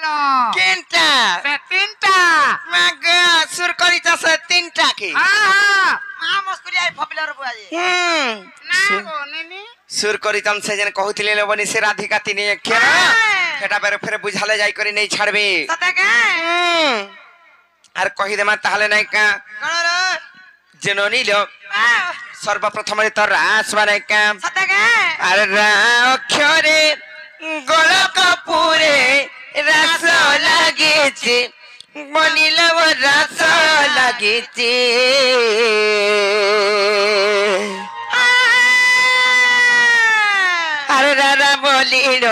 No केनटा से तीनटा मागा सुर करी से तीनटा की हां मा मस्कुरी आई पॉपुलर बुआजी ना गो नेनी सुर करी से जन कहतिले लेबनी से राधिका तिनी अक्षर सेटा बेर फेर बुझाले जाई करी नहीं छाड़बे सते के आर कहि देमा ताहले नहीं का कण रे जननी लो सर्वप्रथम तो रास बारे का सते के अरे अक्षरे गोलक पूरे रस लागेছে বনিলব রস লাগেছে আরে রারা বলিল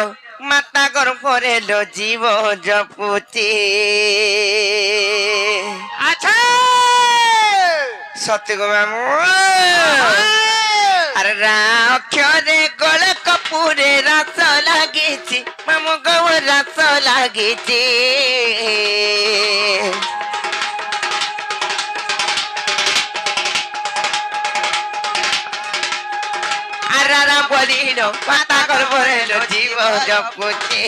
মাতা গরম করেলো জীব জপুতে अच्छा সত্য গো মামু আরে অক্ষরে গোলক পুরে রস লাগেছে মামু গো রস লাগেছে আরারা বলিল পাতা কর পড়েলো জীব জপুতে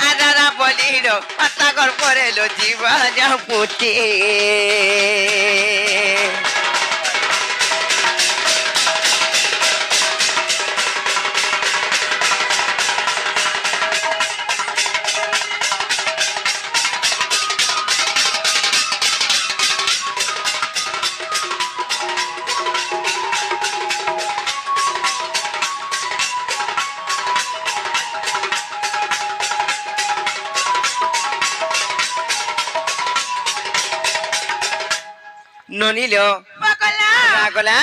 আরারা বলিল পাতা কর পড়েলো জীব জপুতে ননিলো পকলা রাগলা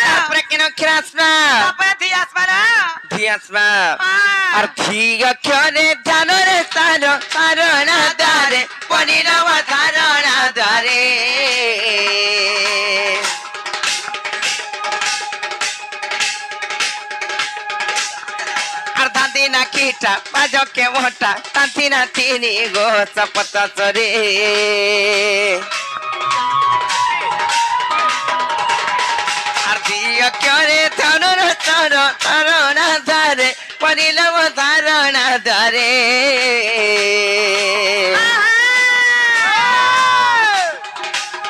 তারপরে কেন খিরাসবা তারপরে দিয়াস বারা ধিয়াসবা আর ঠিক অক্ষরে ধানরে তার তারণা দারে পনিরব ধারণা দারে আর দাদি না কিটা বাজকে মোটা তাঁতি না তিনি গো সপতা সরে অক্ষরে ধনুর তর তরণা ধারে পরিলব ধারণা ধারে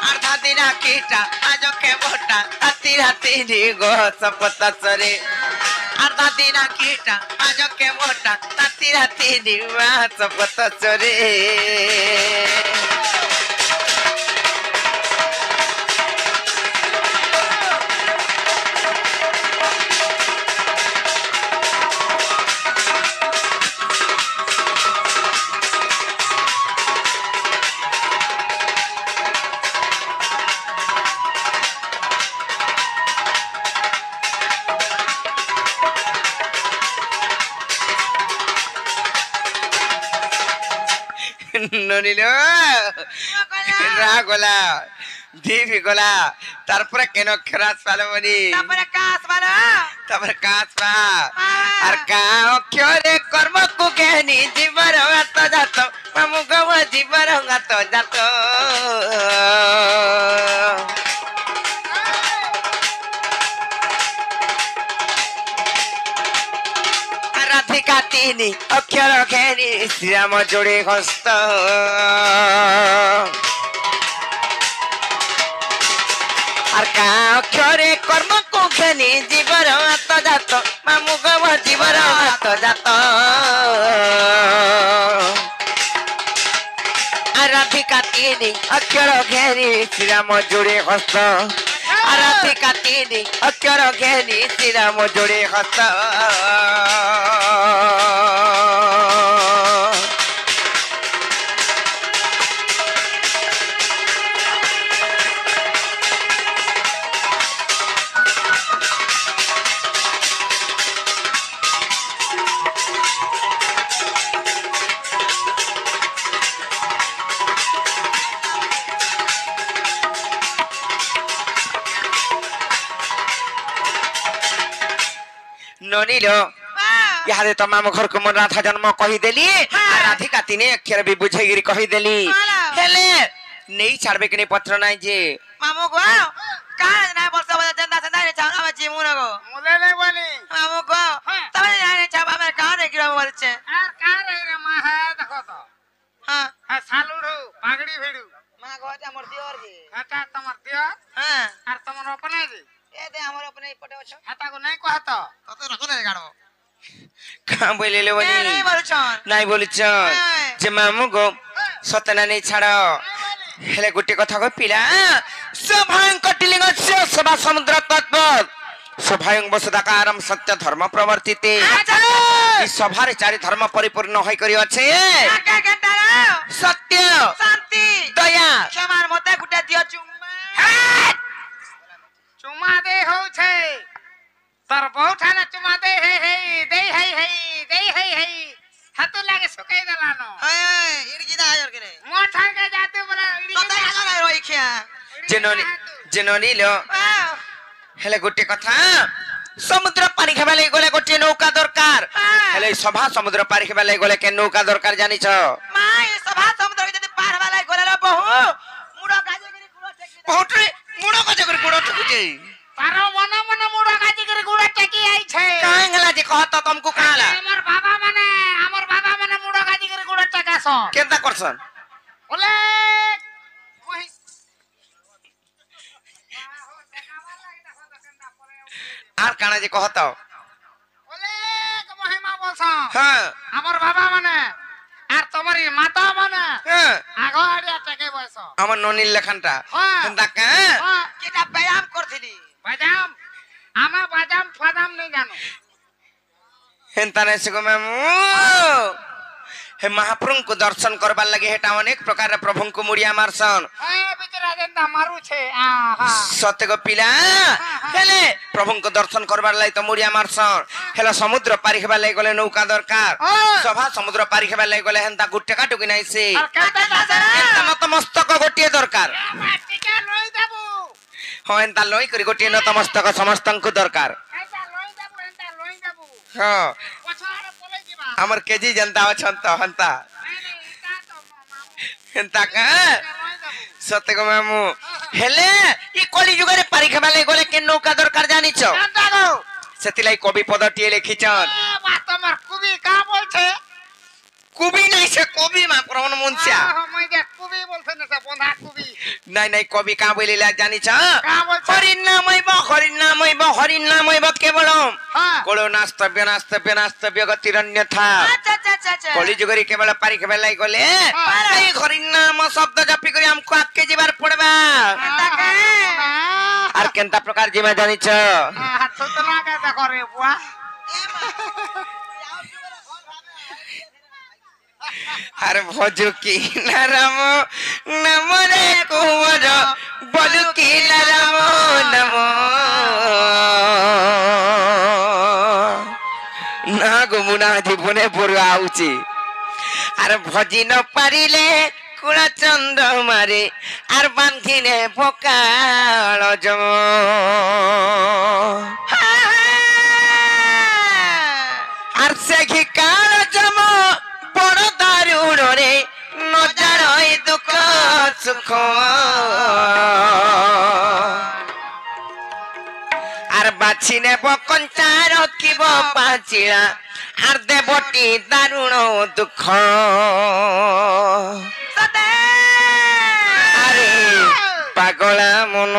আর ধাদিনা কিটা আজকে মোটা হাতি হাতি গো সপতা সরে আর ধাদিনা কিটা আজকে মোটা হাতি হাতি সপতা সরে ননিলো রাগলা দিবি গলা তারপরে কেন খরাস পালবনি তারপরে কাস বারা তারপরে কাসবা আর কা অক্ষরে কর্ম কু কেনি জীবর গাত জাত মামু গো জীবর গাত জাত রাধিকা তিনি অক্ষর ঘেনি শ্রীরাম জোড়ে হস্ত আর কা অক্ষরে কর্ম কু ঘেনি জীবর আত্মজাত মামু গব জীবর আত্মজাত আর রাধিকা তিনি অক্ষর ঘেনি শ্রীরাম জোড়ে হস্ত আর রাধিকা তিনি অক্ষর ঘেনি শ্রীরাম জোড়ে হস্ত ননিলো यादे तो मामू घर को मन राधा जन्म कही देली आ राधिका तिने अक्षर भी बुझेगिरी कही देली हेले नहीं छाड़बे कि नहीं पत्र नहीं जे मामू को का ना बोलता बोलता जनता से नहीं चाहना मैं जीमू ना को मुले नहीं बनी मामू को तब नहीं चाहबा मैं गिरा मरचे আর কার এই রে মা হ্যাঁ দেখো তো हां হ্যাঁ সালুড়ু পাগড়ি ভিড়ু मां गोटा मोर दियोर के এটা তোমার দিও हां আর তোমার अपने জি ए दे हमर अपने पटे अछ এটাকে নাই কহত কত রকম রে গাড়ো কাম বলিলে ए বনি नहीं मरछन নাই বলিছন যে মামু গো সতনা নেই ছাড় হেলে গোটে কথা কই পিলা সভাং কটিলিঙ্গ সভা সমুদ্র তত্ত্ব সভায়ং বসুদাকারম সত্য ধর্ম প্রবর্তিতে अच्छा এই সভার চারি ধর্ম পরিপূর্ণ হই করি আছে काका गंडारा সত্য शांति দয়া क्षमार मते गुटा दियो चुम्मा চুমা দে হউছে তোর বউঠানা চুমা দে হে হে দে হে হে দে হে হে হাতু লাগে শুকাই দেলানো ए इडकी दा आयर करे মো ঠাঙ্গে যাতে বলা तो ता ना रोई खिया জেননি লো হেলে গোটে কথা সমুদ্র পানি খাবা লাগি গলে গোটে নৌকা দরকার হেলে এই সভা সমুদ্র পানি খাবা লাগি গলে কে নৌকা দরকার জানিছ मां ये सभा समुद्र के जदी पार वाला गोला बहु मुडो काजे गिरी गुलो टेकी বহুটরে মুড়ো কাজ করে গুড়ো টুকুটে তার মনে মনে মুড়া কাজি করে গুড়া টেকি আইছে কাং হেলা যে কহত তমকু কালা আমার বাবা মানে মুড়া কাজি করে গুড়া টেকাছ কেনতা করছন বলে আর কানা যে কহত বলে মহিমা বলছ হ্যাঁ আমার বাবা মানে আর তোমার মাতা মানে হ্যাঁ আগো আড়িয়া টেকে বয়স আমার ননির লেখানটা হ্যাঁ। কেনতা কা केटा व्यायाम करथिली বাদাম আমা বাদাম ফাদাম নেই জানো হেনতা নাই সে গো মামু হে মহাপ্রভুଙ୍କୁ দর্শন করবার লাগে হেটা অনেক প্রকার প্রভুଙ୍କୁ মুড়িয়া মারছন হ্যাঁ বিচরা দেন্দা মারুছে আহা সত্য গো পিলা হেলে প্রভুଙ୍କୁ দর্শন করবার লাগি তো মুড়িয়া মারছন হেলে সমুদ্র পারি হেবার লাগি গলে নৌকা দরকার সভা সমুদ্র পারি হেবার লাগি গলে হেনতা গুটে কাটুকি নাইছে আর কেতে দাদা হেনতা নতমস্তক গোটিয়ে দরকার মাটিকে লই দেবু হেনতা লই করি গোটিয়ে নতমস্তক সমস্তଙ୍କୁ দরকার এটা লই দেবু এটা লই দেবু হ্যাঁ পছাড়ে পলাই দিবা আমার কেজি জনতা অছন তো হন্তা নাই এটা তো মামু হেনতা কা লই দেবু সত্য গো মামু হেলে ই কলি যুগরে পারি হেবার লাগি গলে কে নৌকা দরকার জানিছ জানতা গো সেতিলাই কবি পদটিয়ে লিখিছন বা তোমার কুবি কা বলছে কবি নাই সে কবি মা প্রমাণ মুনসিয়া মই যে কুবি বলছে না বন্ধা কুবি নাই নাই কবি কা বলিলা জানিছ কা বলছে হরিণ নাম হইব কেবল হ্যাঁ কোলো নাস্তব্য গতিরন্যথা अच्छा अच्छा अच्छा अच्छा কলি যুগরে কেবল পারি খেবার লাগি গলে এই হরিণ নাম শব্দ জপি করি আমকো আকে যাবার পড়বা আর কেনতা প্রকার জিমা জানিছ হাত তো লাগা দেখো রে বুয়া আর ভজু কি নারাম নাম রে কুমর বলু কি নারাম নাম না গুমুনা জীবনে পড়ু আউছি আর ভজি ন পারিলে কুড়া চন্দ্র মারে আর বান্ধিনে পকাল জম আর সে ঘি কাল জম বড় দারুণ রে নজারই দুঃখ সুখ আর বাছি নেব কঞ্চা রকিব পাচিলা আর দেবটি দারুণ দুঃখ আরে পাগলা মন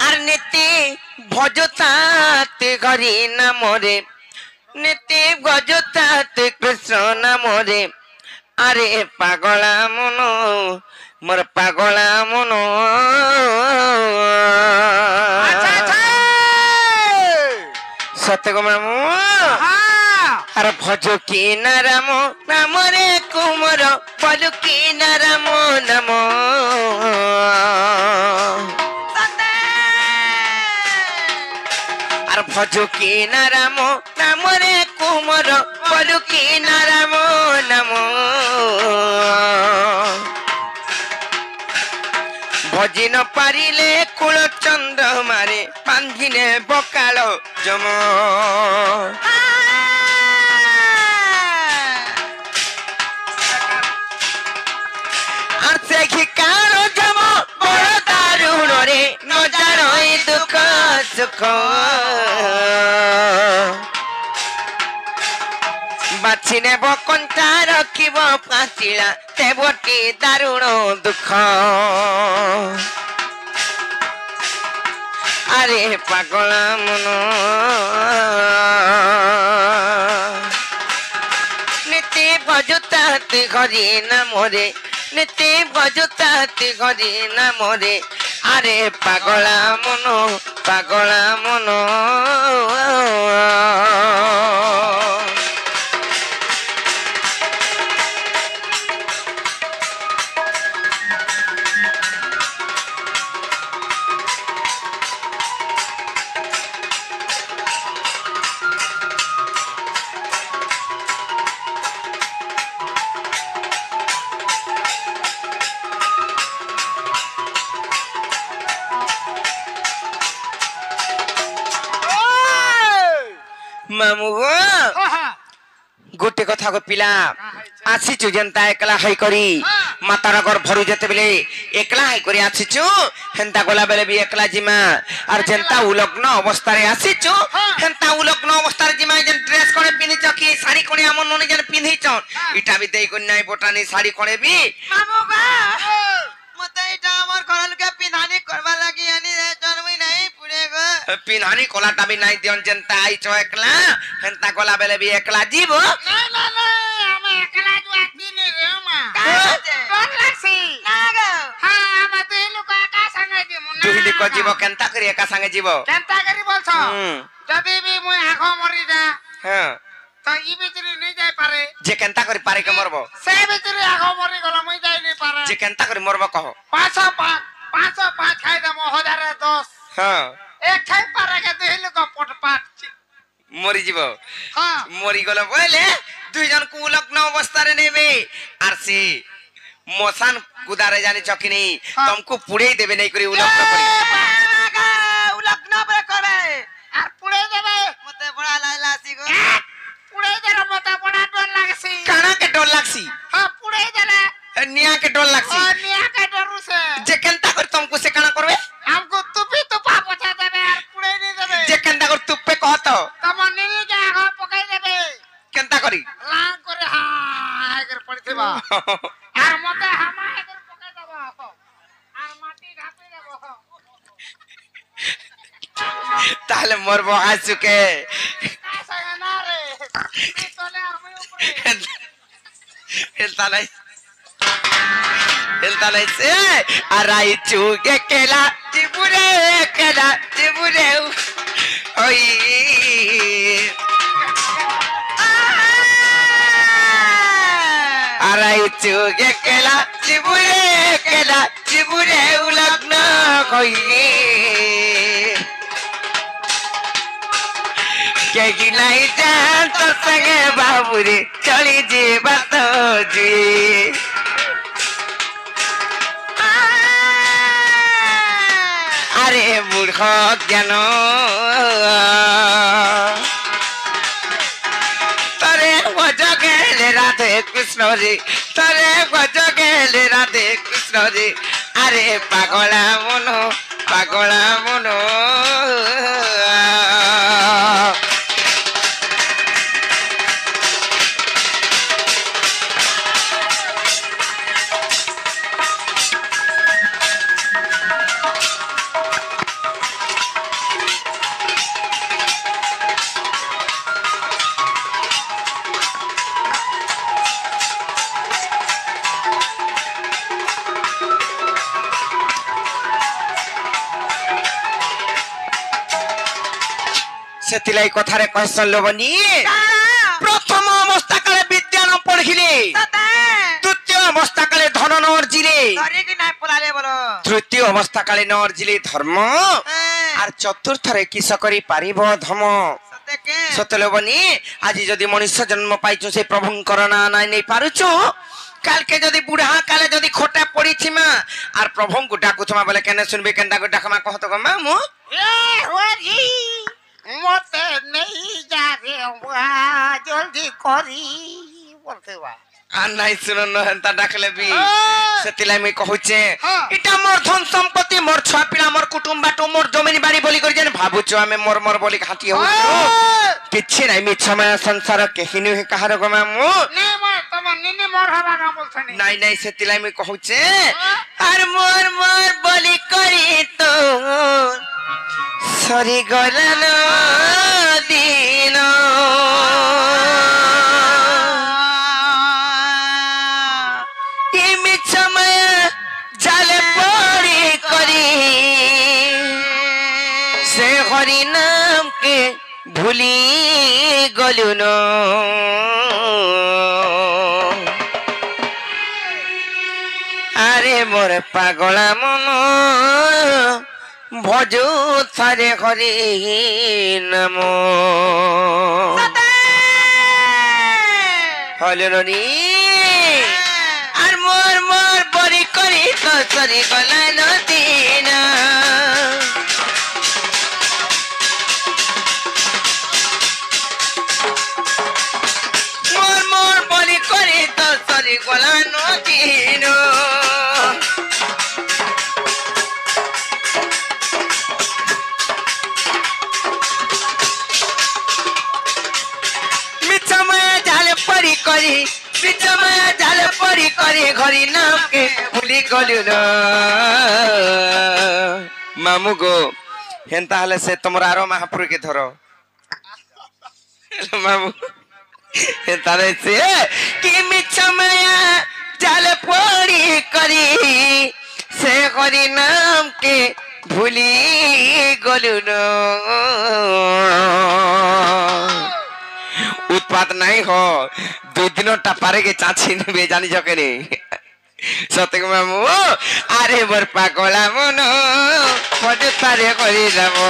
আর নীতি ভজতাতে ঘরি নামরে নীতি ভজতাতে কৃষ্ণ নামরে আরে পাগলা মন মোর পাগলা মন সত্য গো মামু আর ভজ কি নারাম নামরে কুমর ভজ কি নারাম নাম আর ভজ কি নারাম নামরে কুমর ভজ কি নারাম নাম ভজি ন পারিলে কুল চন্দ্র মারে বান্ধিনে বকাল জম আর সে ঘি কাল জম বড় দারুণ রে নজারই দুঃখ ସୁଖ ବାଛି ନେବ କଣ୍ଟା ରଖିବ ପାଚିଲା ଦେବଟି ଦାରୁଣ ଦୁଃଖ আরে পাগলা মন নীতি ভজুতাতি ঘরি না মরে নীতি ভজুতাতি ঘরি না মরে আরে পাগলা মন পাগলা মন মামু গো গোটে কথা গো পিলা আসিছু যেন্তা একলা হই করি মাতার গর্ভরু যেতেবেলে একলা হই করি আসিছু হেন্তা গলা বেলে বি একলা জিমা আর যেন্তা উলগ্ন অবস্থারে আসিছু হেন্তা উলগ্ন অবস্থারে জিমা যেন ড্রেস করে পিনিছ কি শাড়ি করে আমন ননি যেন পিনিছ ইটা বি দেই কন্যাই বটানি শাড়ি করে বি মামু গো মতে এটা আমার ঘরলকে পিনানি করবা লাগি আনি জন্মই নাই পুরে গো পিনহানি কলাটা বি নাই দিয়ন যেন্তা আইছ একলা হেন্তা গলা বেলে বি একলা জীব না না না আমি একলা যাচ্ছি নি রে মা কাছে ডর লাগছি না গো হ্যাঁ আমার দুই লোক একা সঙ্গে যাবো না দুই লোক জীব কেনতা করে একা সঙ্গে জীব কেনতা করি বলছ যদি বি মুই আগ মরি যা হ্যাঁ তো ই ভিতরে নেই যাই পারে যে কেনতা করে পারে কে মরব সে ভিতরে আগ মরি গলা মুই যাই নি পারে যে কেনতা করে মরব কহ 505 খাই দেবো 1010 হ্যাঁ এক খাই পারে কে দুই লোক পটপাট মরি যাব হ্যাঁ মরি গেল বলে দুইজন কুলগ্ন অবস্থারে নেবে আর সে মশান কুদারে জানি চকিনি তমকু পুড়েই দেবে নাই করে উলগ্ন করে উলগ্ন করে করবে আর পুড়ে দেবে মতে বড়া লাইলা আসি গো পুড়ে দেবে মতো বড় ডর লাগছি কানা কে ডর লাগছি হ্যাঁ পুড়ে দেবে নিয়া কে ডর লাগছি और निया के डरू से যে কেনতা করে তমকু সে কানা করবে हमको तुपी तुपा पचा देबे और पुड़े नहीं देबे যে কেনতা করে তুপে কহত तम निनी के आग पकाई देबे কেনতা করি लांग करे हां एकर पड़थिबा और मते हमा एकर पकाई देबो और माटी ढापी देबो তাহলে মরবো আসুকে कैसा ना रे ये तोले हम ऊपर Ele tá lá e disse, arai chugue kela, tibure oi. Arai chuge kela, tibure ulagna koi. के गिलाई जान तो संगे बाबूरे चली जी बातो जी अरे मूर्ख ज्ञान तरे भज गेले राधे कृष्ण रे तरे भज गेले राधे कृष्ण रे अरे पागला मनो सेतिलाई कथारे कहसन लोबनी प्रथम अवस्था काले विद्या न पढ़िले द्वितीय अवस्था काले धन न अर्जिले तृतीय अवस्था काले न अर्जिले धर्म और चतुर्थ रे किस करी पारिबो धम सत्य लोबनी आज जदि मनुष्य जन्म पाइछु से प्रभुंकर ना नै पारुछु काल के जदि बुढ़ा काले जदि खोटा पड़ी छिमा और प्रभु को डाकुछमा बोले केने सुनबे केनटा को डाकमा कहत ग मामू ए होरी मते नहीं जा रे हुआ जल्दी करी बोलते बा আর নাই শুন হেন্তা ডাকলে বি সেতিলা আমি কহুছে এটা মোর ধন সম্পত্তি মোর ছুয়া পিলা মোর কুটুম বাটু মোর জমিন বাড়ি বলি করি যেন ভাবুছ আমি মোর মোর বলি ঘাটি হউছ কিছি নাই মিছময় সংসার কেহিনি কাহার গো মামু নে মই তোমার নিনি মোর হবা না বলছনি নাই নাই সেতিলা আমি কহুছে আর মোর মোর বলি করি তো সরি গলান দিন हरि नाम के भूली गलु न अरे मोर पागला मन भजू थारे हरि नाम हलनी और मोर मोर बड़ी करी तो सरी गला नदीना गला नदीनो मिछमय झाल परी करी मिछमय झाल परी करी घरी नाम के भूली गलु न मामू गो हेंता हले से तुमरा आरो महापुर के धरो मामू तारे से कि मिछमय जाल पड़ी करी से हरि नाम के भूली गलु न उत्पात नहीं हो दो दिन टापारे के चाची ने जानी जके सत्य मामू अरे मोर पागला मन मजे तारे करी जाबो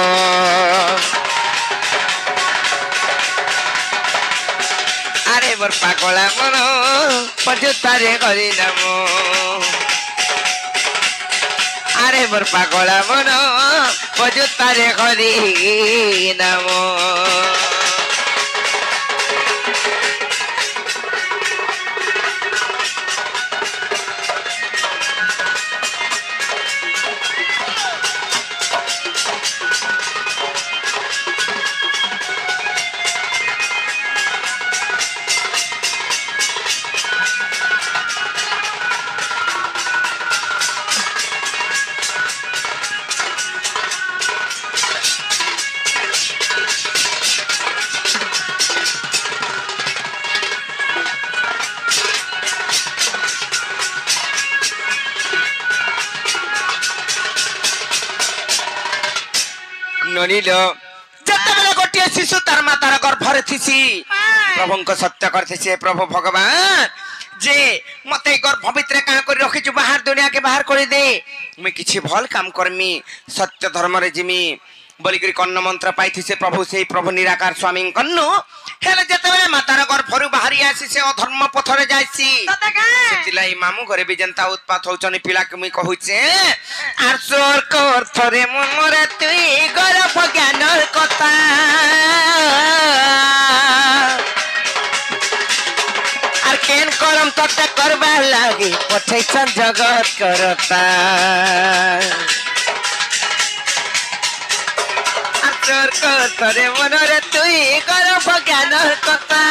अरे मोर पागला मन पजुतारे करी जामो अरे मोर पागला मन पजुतारे करी नामो ननिलो जतबेले गोटे शिशु तार मातार गर्भरे थिसी प्रभुंक सत्य करथिसे प्रभु भगवान जे मते गर्भ भितरे का कर रखि छु बाहर दुनिया के बाहर कर दे मैं किछि भल काम करमी सत्य धर्म रे जिमी बोली करी कन्न मंत्र पाइथि से प्रभु से प्रभु निराकार स्वामी कन्नु हेले जतबेले मातार गर्भरु बाहरी आसी से अधर्म पथरे जाइसी सेतिलाई मामू घरे भी जनता उत्पात होचनी पिला के मुई कहूचे आर सोर कर थरे मनरे तुई गर्भ ज्ञानर कथा आर केन करम तते करबा लागी पठैछन जगत करता आर कर थरे मनरे तुई गर्भ ज्ञानर कथा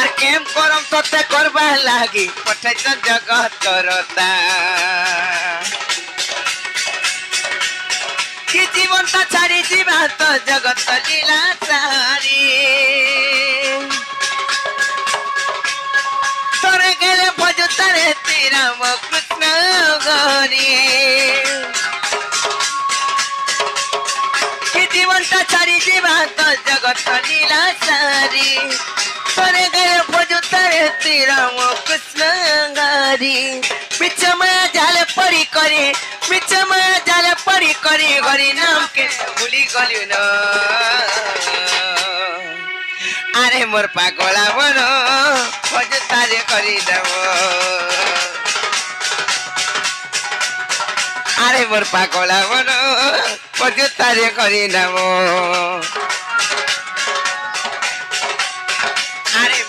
आर केम करम तते करबा लागी पठैछन जगत करता कि जीवन ता छाड़ी जीवा तो जगत लीला सारी तोरे गेले भजो तारे तेरा कृष्ण गरी कि जीवन ता छाड़ी जीवा तो जगत लीला सारी तोरे गेले भजो तारे तेरा कृष्ण गरी मिछमय जाले पड़ी करे मिछमय जाले पड़ी करे हरि नाम के भूली गलु न अरे मोर पागला मन भज तारे करी देबो अरे मोर पागला मन भज तारे करी देबो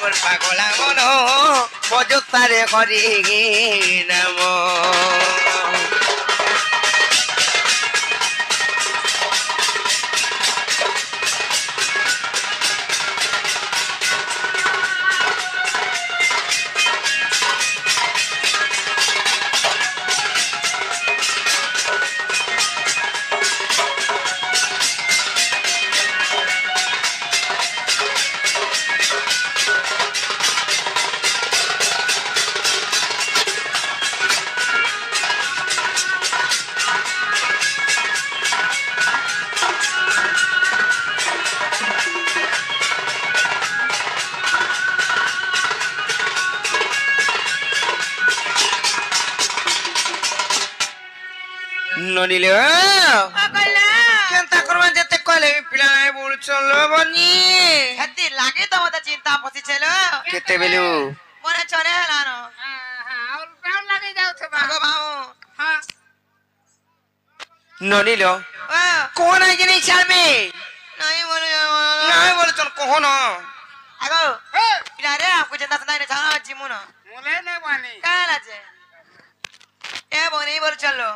মোর পাগলা মন বজতারে হরি নাম ননিলে কইলা কেনতা করবা যেতে কইলে পিলা নাই বলছল বনি হেতি লাগে তো মতে চিন্তা পছিছিল কেতে বেলু মনে চলে হেলানো ଆଉ ପ୍ରାଣ ଲାଗି ଯାଉଥିବା আগো বাবু ହଁ ননিল ও কোন আই জিনিস ছাড়বে নাই বলে নাই বলছন কোন আগো পিলারে আমকো চিন্তা সদাই নে ছাড়া জিমুন মুলে নেবানি কাল আছে এ বনি বল চলো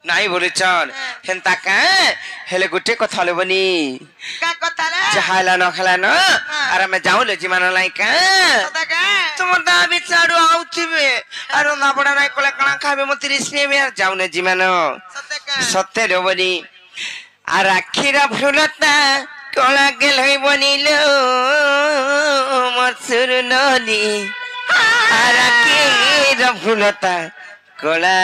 নাই বলছন হেনতা কা হেলে গুটে কথা লবনি কা কথা লে চাহালা ন খেলা ন আর আমি যাউলে জিমান লাইকা সদাকে তোমার দাবি ছাড়ু আউথিবে আর না পড়া নাই কলে কানা খাবে মতি রিসিবে আর যাউনে জিমান সদাকে সত্যে রবনি আর আখিরা ভুলতা কলা গেল বনিল মোর সুরননি আর আখিরা ভুলতা কলা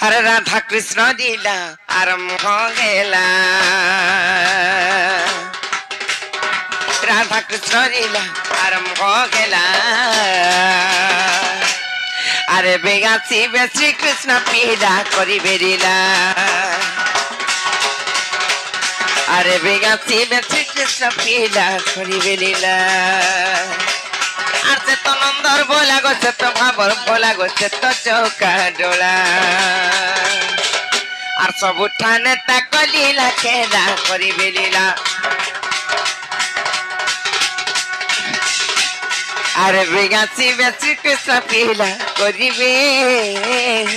আরে রাধা কৃষ্ণ দিলা আরম্ভ গেলা রাধা কৃষ্ণ দিলা আরম্ভ গেলা আরে বেগাছি শ্রী কৃষ্ণ পীড়া করি বেরিলা আরে বেগাছি শ্রী কৃষ্ণ পীড়া করি বেরিলা আর সে তো নন্দর বলা গছে তো ভাবর বলা গছে তো চৌকা ডোলা আর সবু ঠানে তা কলিলা খেলা করি বেরিলা আরে বেগাছি শ্রী কৃষ্ণ পীড়া করি বেরিলা